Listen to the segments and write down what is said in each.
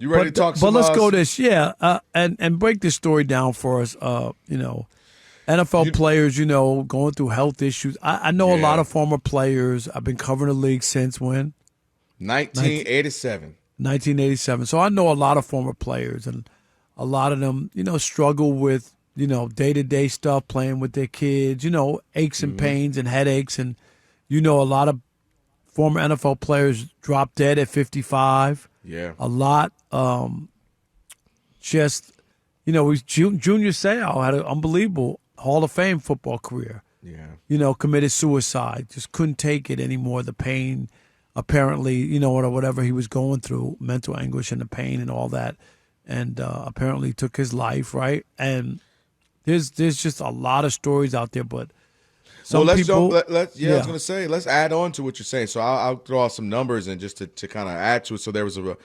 You ready to talk But some? let's go this, yeah, and break this story down for us. NFL You, players, going through health issues. I know a lot yeah, of former players. I've been covering the league since when 1987. 1987. So I know a lot of former players, and a lot of them, struggle with day to day stuff, playing with their kids. Aches and Hmm. pains and headaches, and a lot of former NFL players drop dead at 55. Yeah, A lot. Just, Junior Seau had an unbelievable Hall of Fame football career. yeah. Committed suicide. Just couldn't take it anymore. The pain, apparently, or whatever he was going through, mental anguish and the pain and all that, and apparently took his life. Right, and there's just a lot of stories out there, but Well, some let's jump. people, I was yeah. gonna say, let's add on to what you're saying. So I'll throw out some numbers and just to kind of add to it. So there was a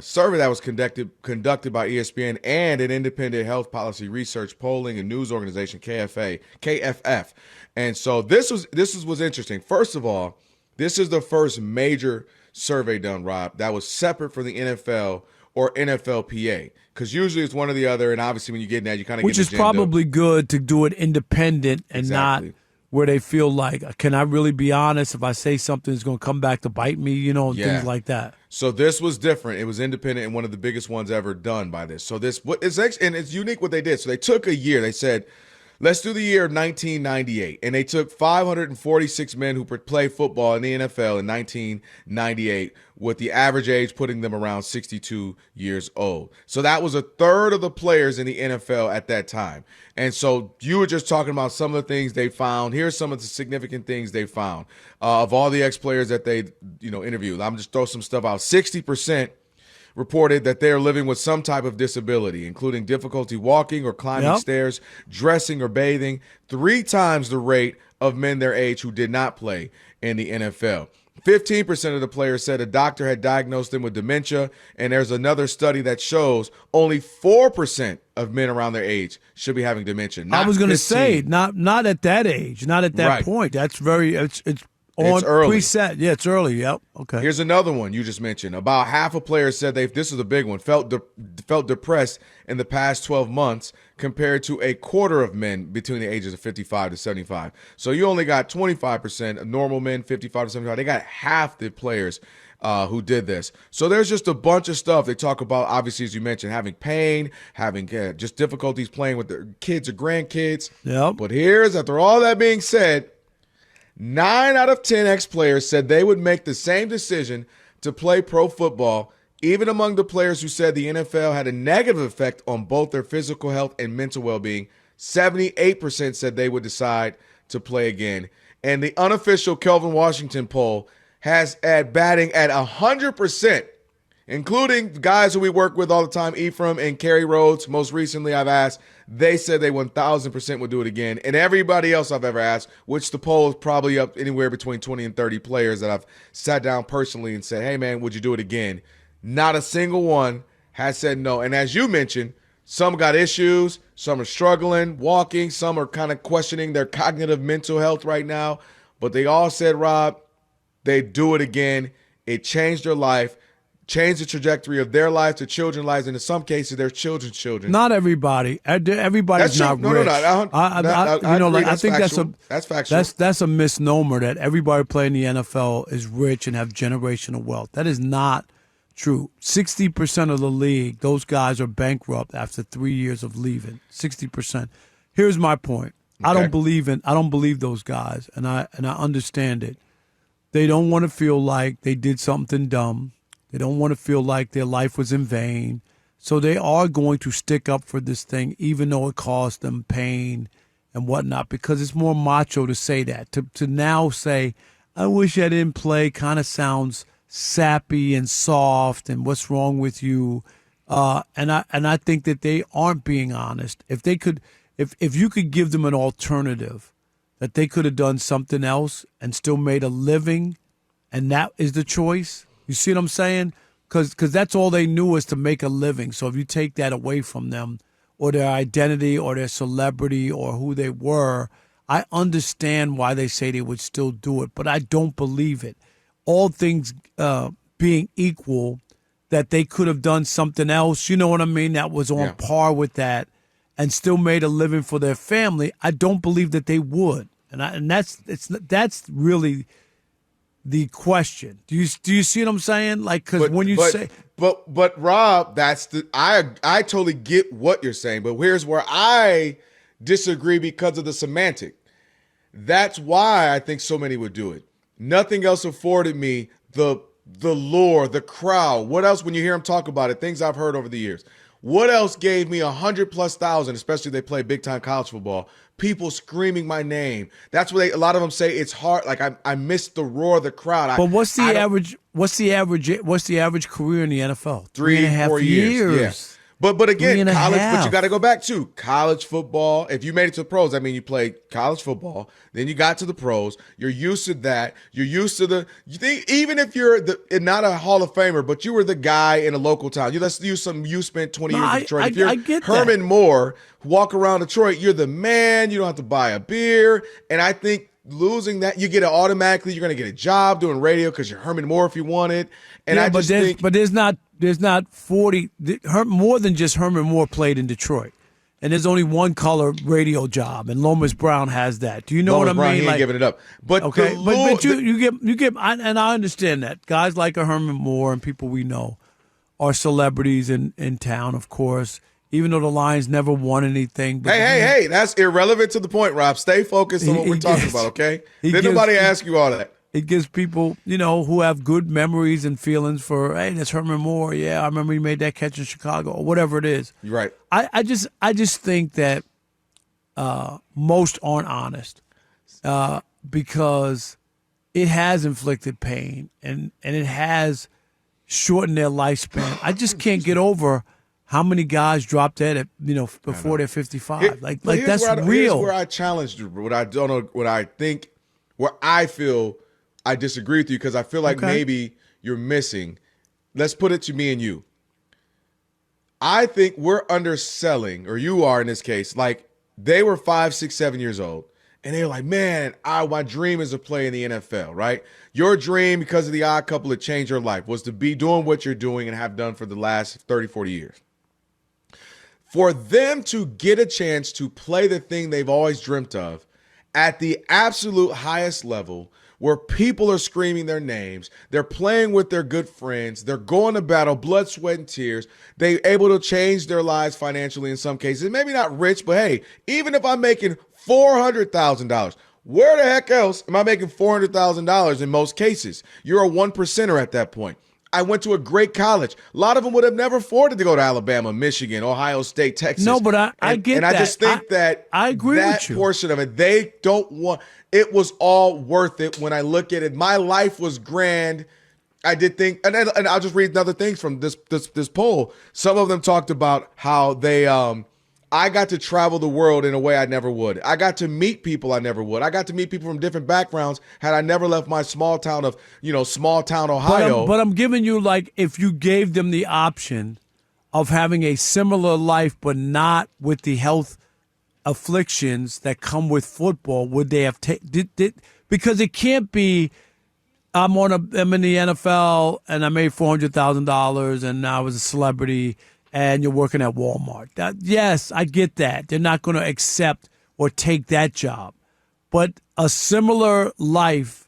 survey that was conducted by ESPN and an independent health policy research polling and news organization KFF. And so this was interesting. First of all, this is the first major survey done, Rob, that was separate from the NFL or NFLPA. Because usually it's one or the other, and obviously when you get in that, you kind of get Which an is agenda. probably good to do it independent and not Exactly. where they feel like, can I really be honest? If I say something, it's going to come back to bite me, and things Yeah. like that. So this was different. It was independent and one of the biggest ones ever done by this. So this what is and it's unique what they did. So they took a year. They said, let's do the year of 1998, and they took 546 men who play football in the NFL in 1998, with the average age putting them around 62 years old. So that was a third of the players in the NFL at that time. And so you were just talking about some of the things they found. Here's some of the significant things they found of all the ex-players that they interviewed. I'm just throw some stuff out. 60% reported that they are living with some type of disability, including difficulty walking or climbing Yep. stairs, dressing or bathing, 3 times the rate of men their age who did not play in the NFL. 15% of the players said a doctor had diagnosed them with dementia, and there's another study that shows only 4% of men around their age should be having dementia, I not was going to say, 15. not at that age, not at that Right. point. That's it's It's on early. preset. Yeah, it's early. Yep. Okay. Here's another one you just mentioned. About half of players said this is a big one, felt depressed in the past 12 months compared to a quarter of men between the ages of 55 to 75. So you only got 25% of normal men, 55 to 75. They got half the players who did this. So there's just a bunch of stuff. They talk about, obviously, as you mentioned, having pain, having just difficulties playing with their kids or grandkids. Yep. But after all that being said, 9 out of 10 ex-players said they would make the same decision to play pro football, even among the players who said the NFL had a negative effect on both their physical health and mental well-being. 78% said they would decide to play again. And the unofficial Kelvin Washington poll has batting at 100%, including guys who we work with all the time, Ephraim and Kerry Rhodes. Most recently, I've asked, they said they 1,000% would do it again. And everybody else I've ever asked, which the poll is probably up anywhere between 20 and 30 players that I've sat down personally and said, hey, man, would you do it again? Not a single one has said no. And as you mentioned, some got issues, some are struggling, walking, some are kind of questioning their cognitive mental health right now. But they all said, Rob, they'd do it again. It changed their life, changed the trajectory of their lives, their children's lives, and in some cases, their children's children. Not everybody. Everybody's That's true. not No, rich. no, no. I agree. I That's think factual. That's factual. that's a misnomer that everybody playing the NFL is rich and have generational wealth. That is not true. 60% of the league, those guys are bankrupt after 3 years of leaving. 60%. Here's my point. I Okay. don't believe those guys, and I understand it. They don't want to feel like they did something dumb. They don't want to feel like their life was in vain. So they are going to stick up for this thing, even though it caused them pain and whatnot, because it's more macho to say that. To now say, I wish I didn't play, kind of sounds sappy and soft and what's wrong with you. And I think that they aren't being honest. If you could give them an alternative, that they could have done something else and still made a living, and that is the choice. You see what I'm saying? Because that's all they knew was to make a living. So if you take that away from them, or their identity, or their celebrity, or who they were, I understand why they say they would still do it, but I don't believe it. All things being equal, that they could have done something else, you know what I mean, that was on par with that and still made a living for their family, I don't believe that they would. And that's really the question. Do you see what I'm saying? Like, because when you say, but Rob, I totally get what you're saying. But here's where I disagree because of the semantic. That's why I think so many would do it. Nothing else afforded me the lure, the crowd. What else, when you hear them talk about it, things I've heard over the years, what else gave me 100,000+, especially if they play big time college football, people screaming my name. That's what a lot of them say. It's hard. Like I missed the roar of the crowd. But what's the average career in the NFL? 3.5 years. Yeah. But again, college, but you got to go back to college football. If you made it to the pros, I mean, you played college football, then you got to the pros. You're used to that. You're used to even if you're not a Hall of Famer, but you were the guy in a local town. You spent 20 years in Detroit. If you're Herman Moore, walk around Detroit, you're the man. You don't have to buy a beer. And I think losing that, you get it automatically. You're going to get a job doing radio because you're Herman Moore if you want it. And I just think, but there's not 40 more than just Herman Moore played in Detroit, and there's only one color radio job, and Lomas Brown has that. Do you know what I mean? He ain't giving it up. But okay, but you get, and I understand that guys like a Herman Moore and people we know are celebrities in town, of course. Even though the Lions never won anything. But hey, that's irrelevant to the point, Rob. Stay focused on what we're talking about, okay? Did nobody ask you all that? It gives people, who have good memories and feelings for, hey, that's Herman Moore. Yeah, I remember he made that catch in Chicago or whatever it is. You're right. I just think that most aren't honest because it has inflicted pain and it has shortened their lifespan. I just can't get over how many guys drop dead at before they're 55. Like that's real. Here's where I challenged you. What I don't know, what I think, where I feel I disagree with you because I feel like maybe you're missing. Let's put it to me and you. I think we're underselling, or you are in this case. Like they were 5, 6, 7 years old, and they're like, "Man, my dream is to play in the NFL." Right? Your dream, because of the Odd Couple, that changed your life, was to be doing what you're doing and have done for the last 30, 40 years. For them to get a chance to play the thing they've always dreamt of at the absolute highest level, where people are screaming their names, they're playing with their good friends, they're going to battle, blood, sweat, and tears, they're able to change their lives financially in some cases. Maybe not rich, but hey, even if I'm making $400,000, where the heck else am I making $400,000 in most cases? You're a 1%er at that point. I went to a great college. A lot of them would have never afforded to go to Alabama, Michigan, Ohio State, Texas. No, but I get that. And I just think that I agree with you. Portion of it, they don't want. It was all worth it when I look at it. My life was grand. I did think, and I'll just read other things from this poll. Some of them talked about how they, I got to travel the world in a way I never would. I got to meet people I never would. I got to meet people from different backgrounds had I never left my small town of, Ohio. But I'm giving you, like, if you gave them the option of having a similar life but not with the health afflictions that come with football, would they have taken? Because it can't be, I'm in the NFL and I made $400,000 and I was a celebrity and you're working at Walmart. Yes, I get that. They're not going to accept or take that job. But a similar life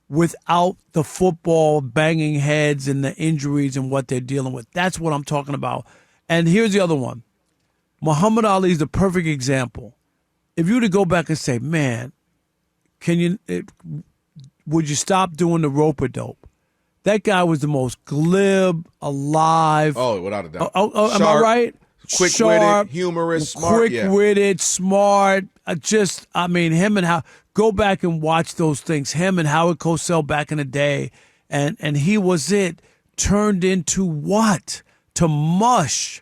without the football banging heads and the injuries and what they're dealing with. That's what I'm talking about. And here's the other one. Muhammad Ali is the perfect example. If you were to go back and say, man, would you stop doing the rope-a-dope? That guy was the most glib, alive. Oh, without a doubt. Am I right? Quick-witted, humorous, smart. Quick-witted, smart. Him and how. Go back and watch those things. Him and Howard Cosell back in the day, and he was it. Turned into what? To mush,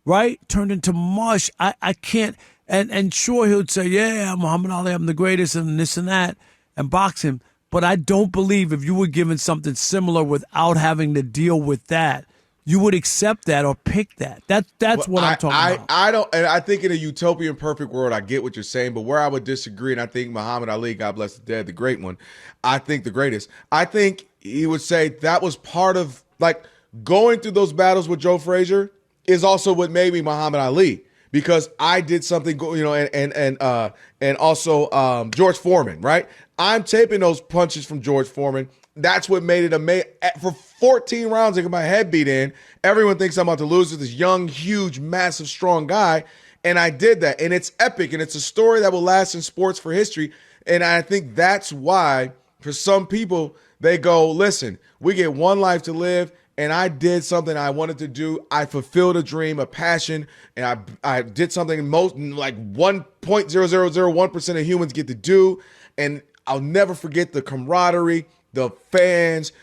right? Turned into mush. I can't. And sure, he would say, yeah, Muhammad Ali, I'm the greatest, and this and that, and boxing. But I don't believe if you were given something similar without having to deal with that, you would accept that or pick that. That's what I'm talking about. I don't, and I think in a utopian perfect world, I get what you're saying, but where I would disagree, and I think Muhammad Ali, God bless the dead, the great one, I think the greatest, I think he would say that was part of, like, going through those battles with Joe Frazier is also what made me Muhammad Ali, because I did something, and also George Foreman, right? I'm taping those punches from George Foreman. That's what made it amazing. For 14 rounds, I got my head beat in. Everyone thinks I'm about to lose to this young, huge, massive, strong guy. And I did that. And it's epic. And it's a story that will last in sports for history. And I think that's why, for some people, they go, listen, we get one life to live. And I did something I wanted to do. I fulfilled a dream, a passion, and I did something most like 1.0001% of humans get to do. And I'll never forget the camaraderie, the fans,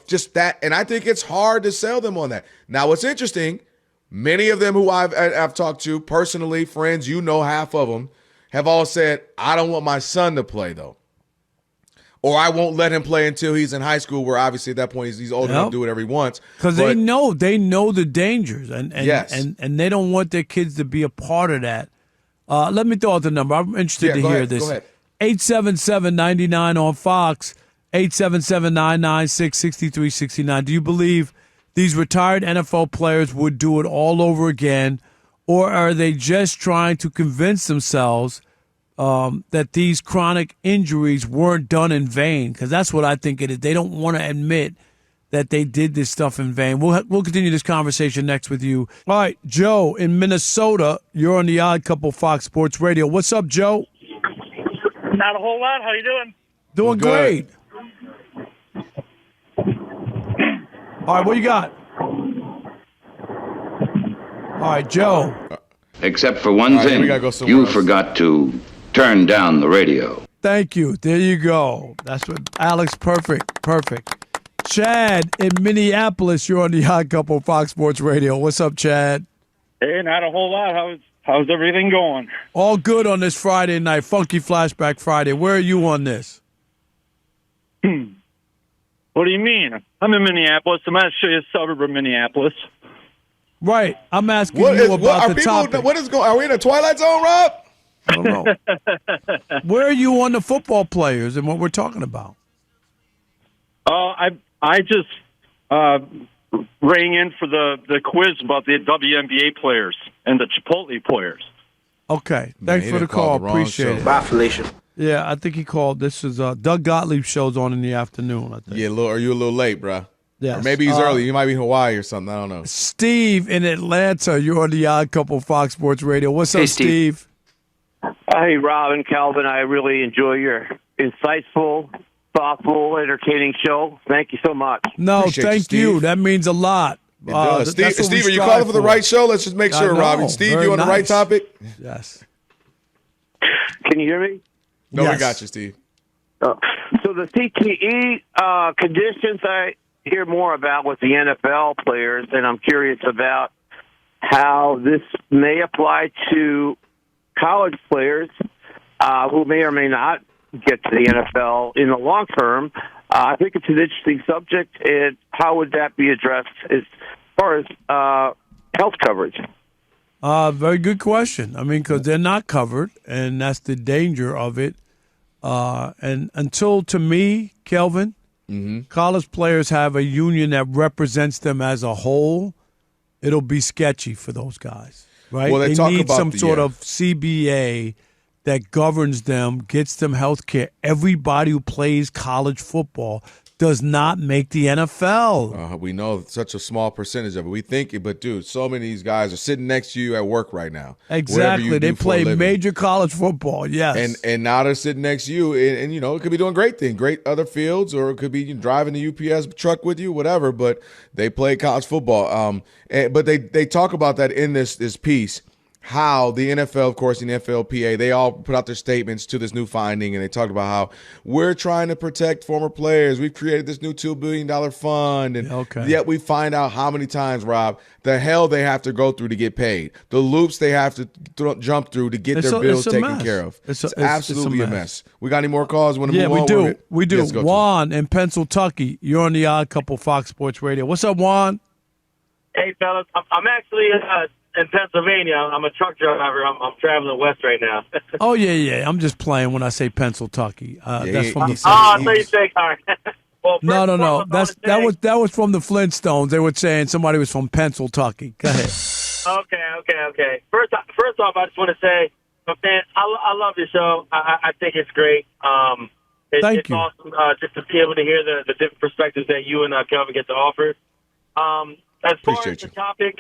just that. And I think it's hard to sell them on that. Now, what's interesting, many of them who I've talked to personally, friends, half of them, have all said, I don't want my son to play, though. Or I won't let him play until he's in high school, where obviously at that point he's old enough to do whatever he wants. Because they know the dangers, and yes. and they don't want their kids to be a part of that. Let me throw out the number. I'm interested to hear this. Go ahead. 877-99 on Fox, 877-996-6369. Do you believe these retired NFL players would do it all over again, or are they just trying to convince themselves that these chronic injuries weren't done in vain? Because that's what I think it is. They don't want to admit that they did this stuff in vain. We'll continue this conversation next with you. All right, Joe in Minnesota, you're on the Odd Couple Fox Sports Radio. What's up, Joe? Not a whole lot. How you doing? Doing great. All right, what you got? All right, Joe. Except for one thing, you forgot to turn down the radio. Thank you. There you go. That's what Alex. Perfect. Chad in Minneapolis, you're on the Odd Couple Fox Sports Radio. What's up, Chad? Hey, not a whole lot. How's everything going? All good on this Friday night, Funky Flashback Friday. Where are you on this? What do you mean? I'm in Minneapolis. I'm actually a suburb of Minneapolis. Right. I'm asking you about the topic. Are we in a Twilight Zone, Rob? I don't know. Where are you on the football players and what we're talking about? I just rang in for the quiz about the WNBA players and the Chipotle players. Okay. Thanks for the call. Appreciate it. Bye, Felicia. Yeah, I think he called. This is Doug Gottlieb show's on in the afternoon, I think. Yeah, are you a little late, bro? Yes. Or maybe he's early. You might be in Hawaii or something. I don't know. Steve in Atlanta, you're on the Odd Couple Fox Sports Radio. What's up, Steve? Hey, Rob and Kelvin. I really enjoy your insightful, thoughtful, entertaining show. Thank you so much. No, Appreciate thank you. That means a lot. Steve, are you calling for the right show? Let's just make sure, Rob. Steve, you on the right topic? Yes. Can you hear me? No, yes. We got you, Steve. So the CTE conditions I hear more about with the NFL players, and I'm curious about how this may apply to college players who may or may not get to the NFL in the long term. I think it's an interesting subject, and how would that be addressed as far as health coverage? Very good question. I mean, because they're not covered, and that's the danger of it. And until, to me, Kelvin, college players have a union that represents them as a whole, it'll be sketchy for those guys, right? Well, they need some sort of CBA that governs them, gets them health care. Everybody who plays college football does not make the NFL. We know such a small percentage of it. We think it, but dude, so many of these guys are sitting next to you at work right now. Exactly. They play major college football, yes. And now they're sitting next to you, and it could be doing great things, great other fields, or it could be driving the UPS truck with you, whatever, but they play college football. But they talk about that in this piece. How the NFL, of course, and the NFLPA, they all put out their statements to this new finding, and they talked about how we're trying to protect former players. We've created this new $2 billion fund, and yet we find out how many times, Rob, the hell they have to go through to get paid, the loops they have to jump through to get their bills taken care of. It's absolutely a mess. We got any more calls? Want to move on? We do. Juan in Pennsylvania, you're on the Odd Couple Fox Sports Radio. What's up, Juan? Hey, fellas. I'm actually in Pennsylvania. I'm a truck driver. I'm traveling west right now. Oh, yeah. I'm just playing when I say Pennsylvania. That's from the I thought you said car. Well, No. That was from the Flintstones. They were saying somebody was from Pennsylvania. Go ahead. Okay. First off, I just want to say, man, I love your show. I think it's great. It's you. awesome just to be able to hear the different perspectives that you and Kelvin get to offer. As far as the topic,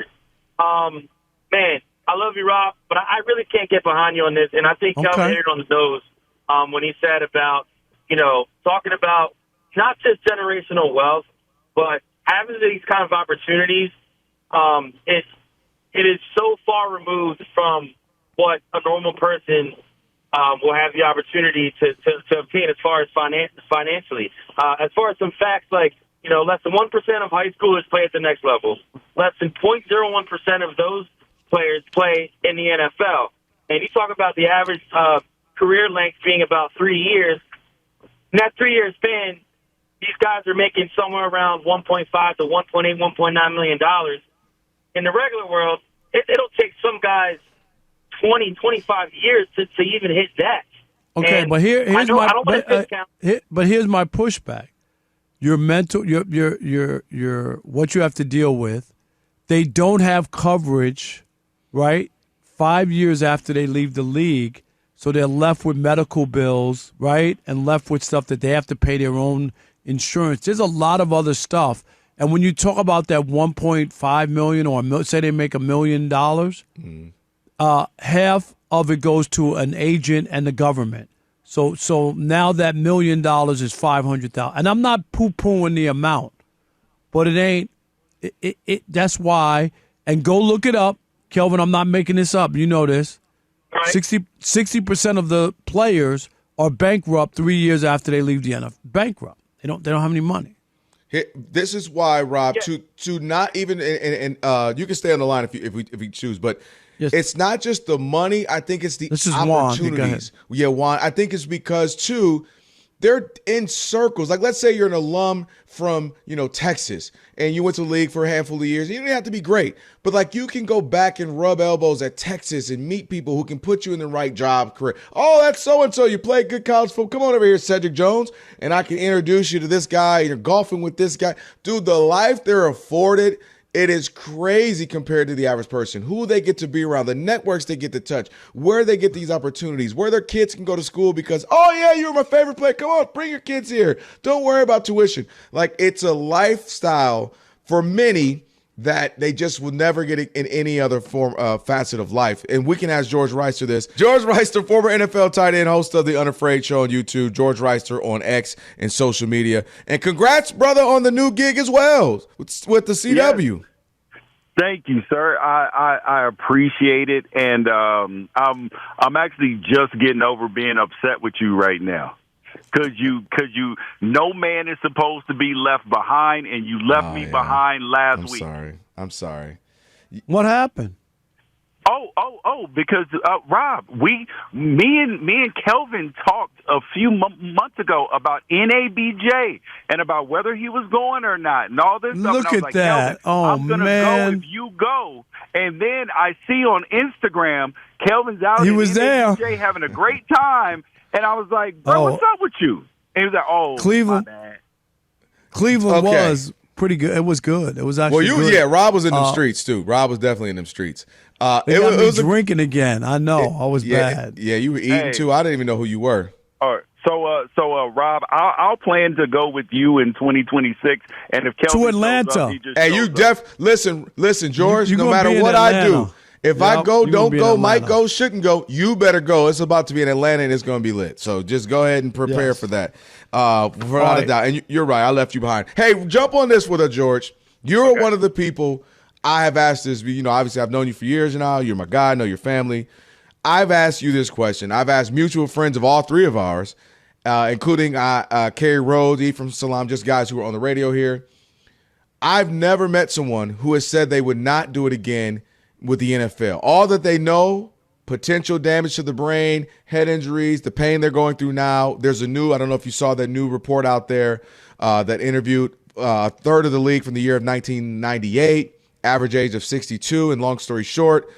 man, I love you, Rob, but I really can't get behind you on this. And I think Kelvin hit it on the nose when he said about, talking about not just generational wealth, but having these kind of opportunities. It is so far removed from what a normal person will have the opportunity to obtain as far as financially. As far as some facts, like, less than 1% of high schoolers play at the next level. Less than 0.01% of those players play in the NFL. And you talk about the average career length being about 3 years. In that 3-year span, these guys are making somewhere around $1.5 to $1.8, $1.9 million. In the regular world, it'll take some guys 20, 25 years to even hit that. Okay, and but here's my but here's my pushback. Your mental, your what you have to deal with. They don't have coverage, right? 5 years after they leave the league, so they're left with medical bills, right, and left with stuff that they have to pay their own insurance. There's a lot of other stuff. And when you talk about that 1.5 million or say they make $1 million, half of it goes to an agent and the government. So now that $1 million is $500,000. And I'm not poo-pooing the amount, but it ain't. That's why. And go look it up, Kelvin. I'm not making this up. You know this. Right. 60% of the players are bankrupt 3 years after they leave the NFL. Bankrupt. They don't have any money. This is why, Rob, to not even and you can stay on the line if we choose, but yes. It's not just the money. I think it's the opportunities. Juan. I think it's because too, they're in circles. Like, let's say you're an alum from, Texas, and you went to the league for a handful of years. You don't have to be great, but like you can go back and rub elbows at Texas and meet people who can put you in the right job career. Oh, that's so-and-so. You play good college football. Come on over here, Cedric Jones, and I can introduce you to this guy. You're golfing with this guy. Dude, the life they're afforded, it is crazy compared to the average person. Who they get to be around, the networks they get to touch, where they get these opportunities, where their kids can go to school because, oh, yeah, you're my favorite player. Come on, bring your kids here. Don't worry about tuition. Like, it's a lifestyle for many that they just will never get in any other form facet of life. And we can ask George Wrighster this. George Wrighter, former NFL tight end, host of the Unafraid Show on YouTube. George Wrighster on X and social media. And congrats, brother, on the new gig as well with the CW. Yes. Thank you, sir. I appreciate it, and I'm actually just getting over being upset with you right now. Cause no man is supposed to be left behind, and you left me behind last week. I'm sorry. What happened? Because Rob, me and Kelvin talked a few months ago about NABJ and about whether he was going or not, and all this stuff. Look at that! I'm gonna go if you go. And then I see on Instagram Kelvin's out. He was NABJ there having a great time. And I was like, bro, what's up with you? And he was like, Cleveland, my bad. Cleveland was pretty good. It was good. It was actually good. Rob was in them streets, too. Rob was definitely in them streets. It was drinking again. I know. I was bad. Yeah, you were eating, too. I didn't even know who you were. All right. So, Rob, I'll plan to go with you in 2026. And if Kelvin to Atlanta. Listen, George, no matter what I do, if I go, don't go, might go, shouldn't go, you better go. It's about to be in Atlanta, and it's going to be lit. So just go ahead and prepare for that, without a doubt. And you're right. I left you behind. Hey, jump on this with us, George. You're one of the people I have asked this. Obviously, I've known you for years now. You're my guy. I know your family. I've asked you this question. I've asked mutual friends of all three of ours, including Kerry Rhodes, Ephraim Salam, just guys who are on the radio here. I've never met someone who has said they would not do it again with the NFL. All that they know, potential damage to the brain, head injuries, the pain they're going through now. There's I don't know if you saw that new report out there that interviewed a third of the league from the year of 1998, average age of 62. And long story short,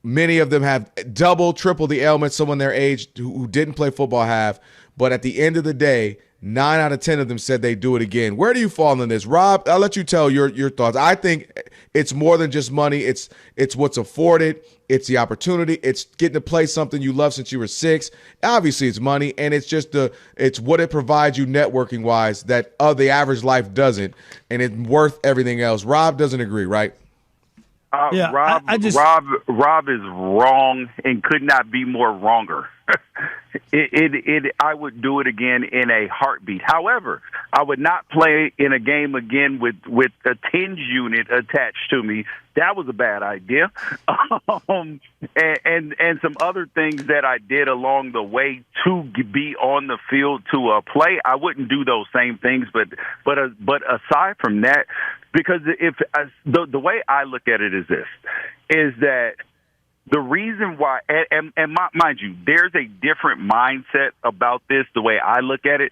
many of them have double, triple the ailments someone their age who didn't play football have. But at the end of the day, 9 out of 10 of them said they do it again. Where do you fall in this? Rob, I'll let you tell your thoughts. I think it's more than just money. It's what's afforded. It's the opportunity. It's getting to play something you love since you were 6. Obviously, it's money, and it's just it's what it provides you networking wise that the average life doesn't, and it's worth everything else. Rob doesn't agree, right? Yeah, Rob is wrong and could not be more wronger. I would do it again in a heartbeat. However, I would not play in a game again with a tinge unit attached to me. That was a bad idea. And some other things that I did along the way to be on the field to play, I wouldn't do those same things. But aside from that, because the way I look at it is this, is that the reason why, and mind you, there's a different mindset about this, the way I look at it,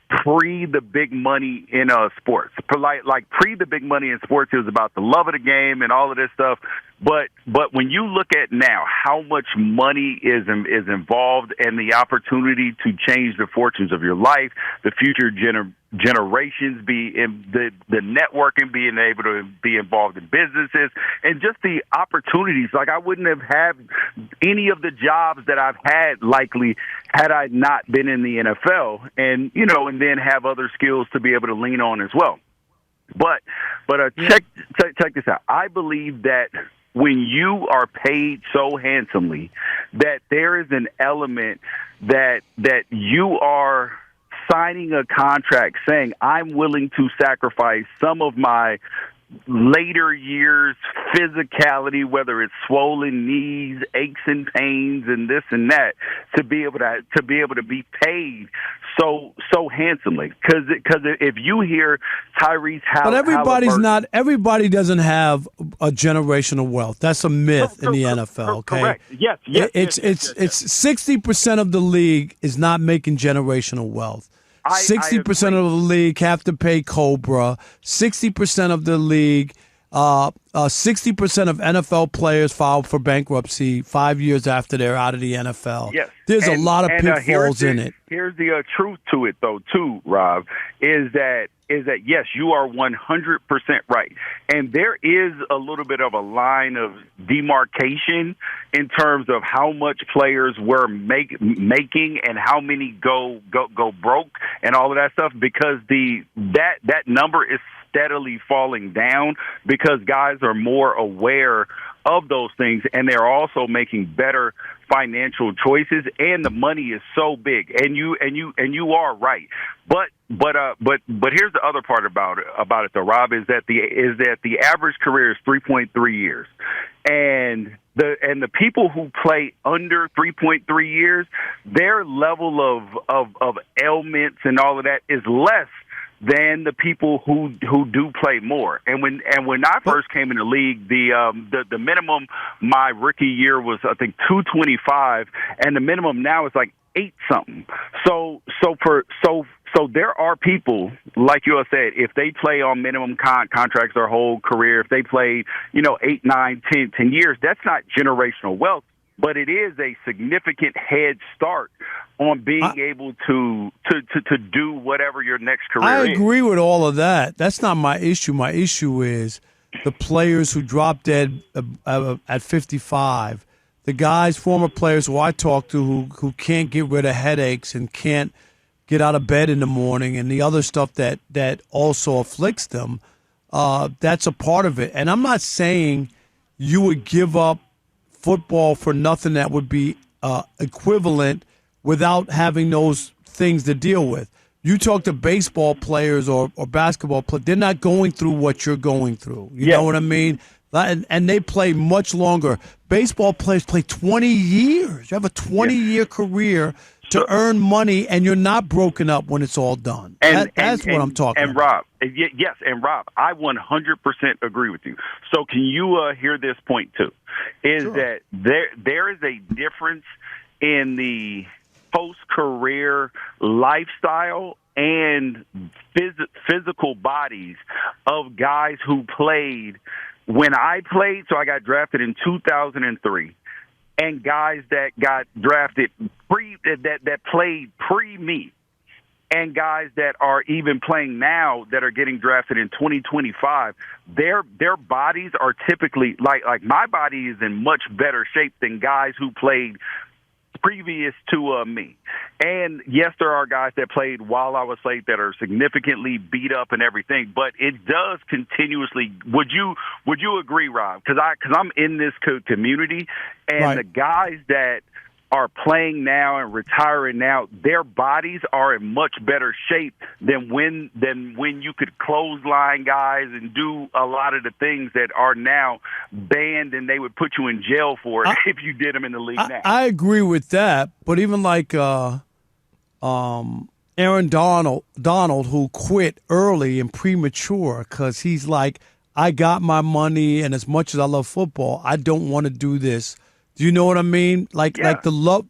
pre the big money in sports. Like pre the big money in sports, it was about the love of the game and all of this stuff. But when you look at now how much money is involved and the opportunity to change the fortunes of your life, the future generations, be in the networking, being able to be involved in businesses, and just the opportunities. Like, I wouldn't have had any of the jobs that I've had likely had I not been in the NFL, and then have other skills to be able to lean on as well. But check this out. I believe that when you are paid so handsomely, that there is an element that you are signing a contract saying, I'm willing to sacrifice some of my later years physicality, whether it's swollen knees, aches and pains, and this and that, to be able to be paid so handsomely. Because if you hear Tyrese Halliburton, everybody doesn't have a generational wealth. That's a myth in the NFL. Okay, correct. Yes. It's 60% of the league is not making generational wealth. 60% of the league have to pay Cobra. 60% of the league, 60% of NFL players file for bankruptcy 5 years after they're out of the NFL. Yes. There's a lot of pitfalls in it. Here's the truth to it, though, too, Rob, is that yes, you are 100% right. And there is a little bit of a line of demarcation in terms of how much players were making and how many go broke and all of that stuff, because that number is steadily falling down because guys are more aware of those things, and they're also making better financial choices, and the money is so big. And you are right. But here's the other part about it though, Rob, is that the average career is 3.3 years. And the people who play under 3.3 years, their level of ailments and all of that is less than the people who do play more. And when I first came in the league, the minimum my rookie year was, I think, 225, and the minimum now is like 8 something. So there are people, like you said, if they play on minimum contracts their whole career, if they play 8, 9, 10 years, that's not generational wealth, but it is a significant head start on being able to do whatever your next career is. I agree with all of that. That's not my issue. My issue is the players who drop dead at 55, the guys, former players who I talk to who can't get rid of headaches and can't get out of bed in the morning and the other stuff that also afflicts them. That's a part of it. And I'm not saying you would give up football for nothing that would be equivalent without having those things to deal with. You talk to baseball players or basketball players, they're not going through what you're going through. You know what I mean? And they play much longer. Baseball players play 20 years. You have a 20-year career to earn money, and you're not broken up when it's all done. That's what I'm talking about. Yes, and Rob, I 100% agree with you. So can you hear this point, too? That there is a difference in the post-career lifestyle and physical bodies of guys who played when I played. So I got drafted in 2003, and guys that got drafted that played pre me. and guys that are even playing now that are getting drafted in 2025, their bodies are typically like my body is in much better shape than guys who played previous to me. And yes, there are guys that played while I was played that are significantly beat up and everything, but it does continuously. Would you agree, Rob? Because I'm in this community, and right. The guys that are playing now and retiring now, their bodies are in much better shape than when you could clothesline guys and do a lot of the things that are now banned, and they would put you in jail for it if you did them in the league now. I agree with that, but even like Aaron Donald, who quit early and premature because he's like, I got my money, and as much as I love football, I don't want to do this. Do you know what I mean? Like the love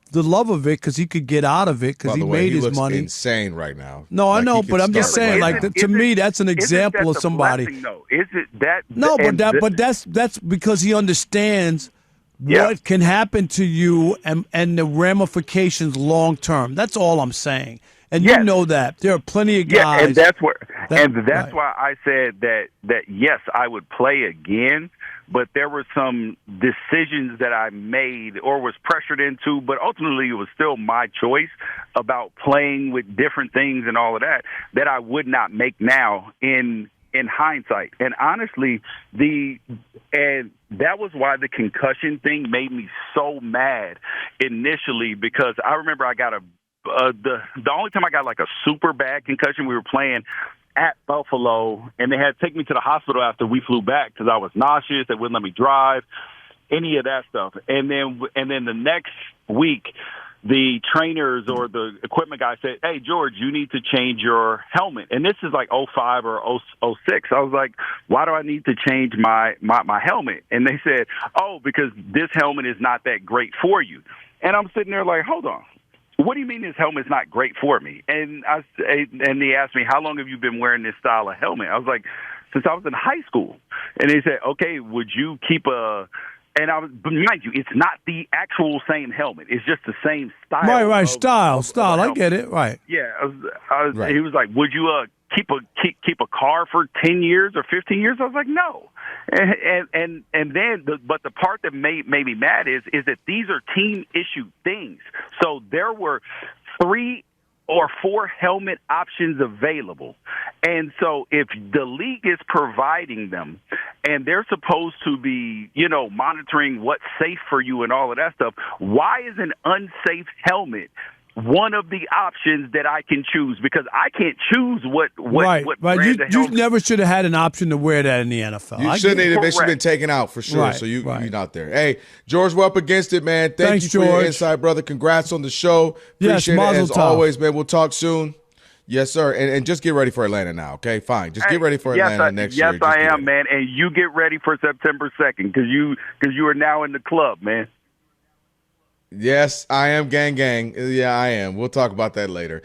of it, because he could get out of it because he made his money. Insane right now. No, I know, but I'm just saying, to me, that's an example of somebody. Blessing, though? Is it that? No, but that's because he understands what can happen to you and the ramifications long term. That's all I'm saying. And you know that there are plenty of guys. And that's why I said that yes, I would play again. But there were some decisions that I made or was pressured into, but ultimately it was still my choice about playing with different things and all of that I would not make now in hindsight. And honestly, and that was why the concussion thing made me so mad initially, because I remember I got the only time I got like a super bad concussion, we were playing at Buffalo, and they had to take me to the hospital after we flew back because I was nauseous. They wouldn't let me drive, any of that stuff. And then the next week, the trainers or the equipment guy said, "Hey, George, you need to change your helmet." And this is like 05 or 06. I was like, "Why do I need to change my helmet?" And they said, "Oh, because this helmet is not that great for you." And I'm sitting there like, hold on. What do you mean this helmet's not great for me? And they asked me, how long have you been wearing this style of helmet? I was like, since I was in high school. And they said, okay, would you keep but mind you, it's not the actual same helmet. It's just the same style. Right, style. I get it. Right. Yeah. Right. He was like, would you keep a car for 10 years or 15 years? I was like, no. And then the part that made me mad is that these are team issue things. So there were 3 or 4 helmet options available. And so if the league is providing them and they're supposed to be, monitoring what's safe for you and all of that stuff, why is an unsafe helmet one of the options that I can choose? Because I can't choose what right. You never should have had an option to wear that in the NFL. You shouldn't have. It should have been taken out for sure. Right, so you're not there. Hey, George, we're up against it, man. Thanks, you for your insight, brother. Congrats on the show. Appreciate it as always, man. We'll talk soon. Yes, sir. And just get ready for Atlanta now, okay? Fine. Just get ready for Atlanta next year. Yes, I am, man. And you get ready for September 2nd because you are now in the club, man. Yes, I am, gang. Yeah, I am. We'll talk about that later.